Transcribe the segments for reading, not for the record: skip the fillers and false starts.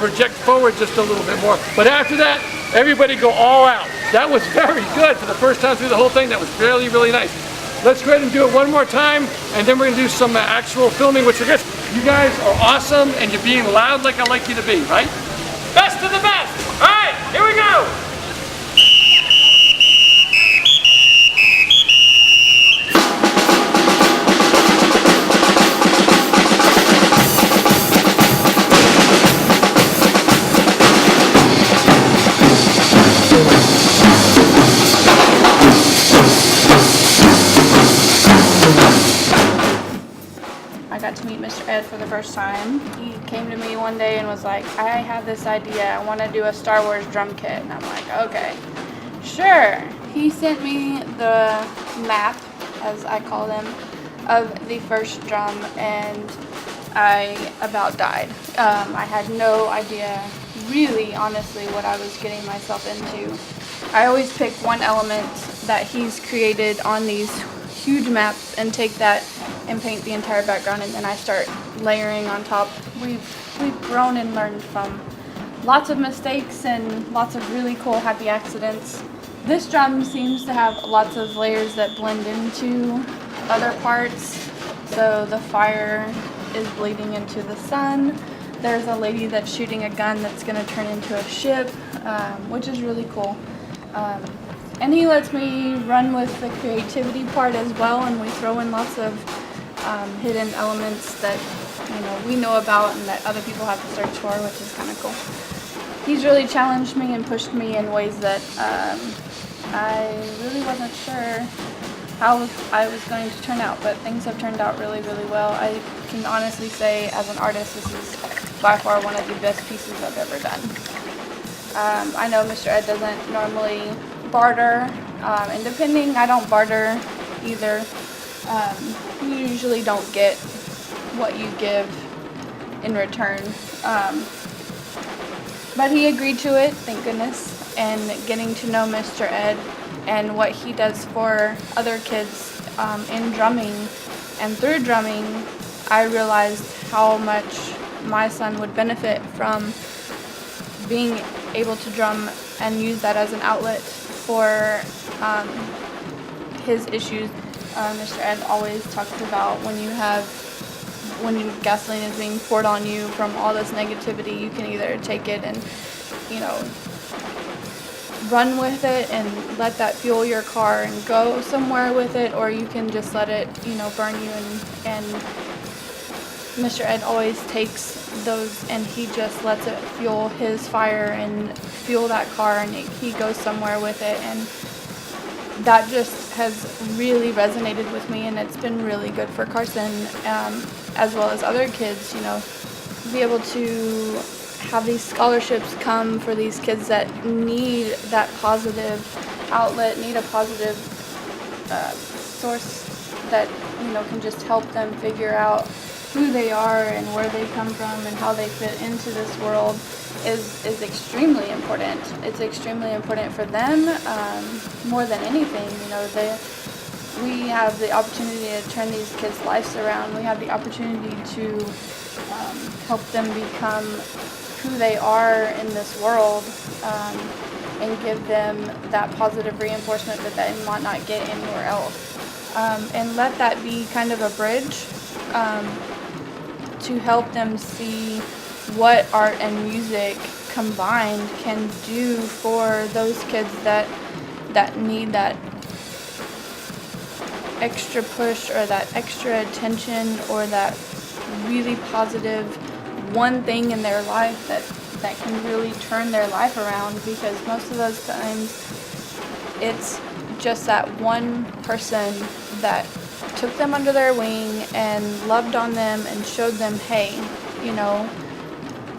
project forward just a little bit more. But after that, everybody go all out. That was very good for the first time through the whole thing. That was really, really nice. Let's go ahead and do it one more time, and then we're gonna do some actual filming, which I guess you guys are awesome, and you're being loud like I like you to be, right? Best of the best. All right, here we go. I got to meet Mr. Ed for the first time. He came to me one day and was like, I have this idea, I want to do a Star Wars drum kit. And I'm like, okay, sure. He sent me the map, as I call them, of the first drum, and I about died. I had no idea, really, honestly, what I was getting myself into. I always pick one element that he's created on these huge maps and take that and paint the entire background, and then I start layering on top. We've grown and learned from lots of mistakes and lots of really cool happy accidents. This drum seems to have lots of layers that blend into other parts. So the fire is bleeding into the sun. There's a lady that's shooting a gun that's going to turn into a ship, which is really cool. And he lets me run with the creativity part as well, and we throw in lots of hidden elements that we know about and that other people have to search for, which is kind of cool. He's really challenged me and pushed me in ways that I really wasn't sure how I was going to turn out, but things have turned out really, really well. I can honestly say, as an artist, this is by far one of the best pieces I've ever done. I know Mr. Ed doesn't normally barter, and depending, I don't barter either. You usually don't get what you give in return. But he agreed to it, thank goodness, and getting to know Mr. Ed and what he does for other kids in drumming and through drumming, I realized how much my son would benefit from being able to drum and use that as an outlet for his issues. Mr. Ed always talks about when gasoline is being poured on you from all this negativity, you can either take it and, run with it and let that fuel your car and go somewhere with it, or you can just let it, burn you. And Mr. Ed always takes those and he just lets it fuel his fire and fuel that car, and he goes somewhere with it. And that just has really resonated with me, and it's been really good for Carson, as well as other kids, be able to have these scholarships come for these kids that need that positive outlet, need a positive source that, can just help them figure out who they are and where they come from and how they fit into this world is extremely important. It's extremely important for them, more than anything. We have the opportunity to turn these kids' lives around. We have the opportunity to help them become who they are in this world, and give them that positive reinforcement that they might not get anywhere else. And let that be kind of a bridge to help them see what art and music combined can do for those kids that need that extra push or that extra attention or that really positive one thing in their life that can really turn their life around, because most of those times it's just that one person that took them under their wing and loved on them and showed them, hey,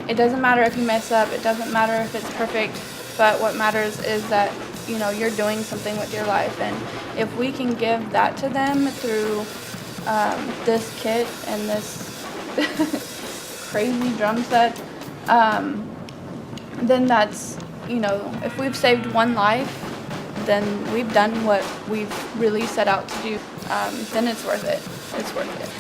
it doesn't matter if you mess up, it doesn't matter if it's perfect, but what matters is that, you're doing something with your life. And if we can give that to them through this kit and this crazy drum set, then that's, if we've saved one life, then we've done what we've really set out to do. Then it's worth it. It's worth it.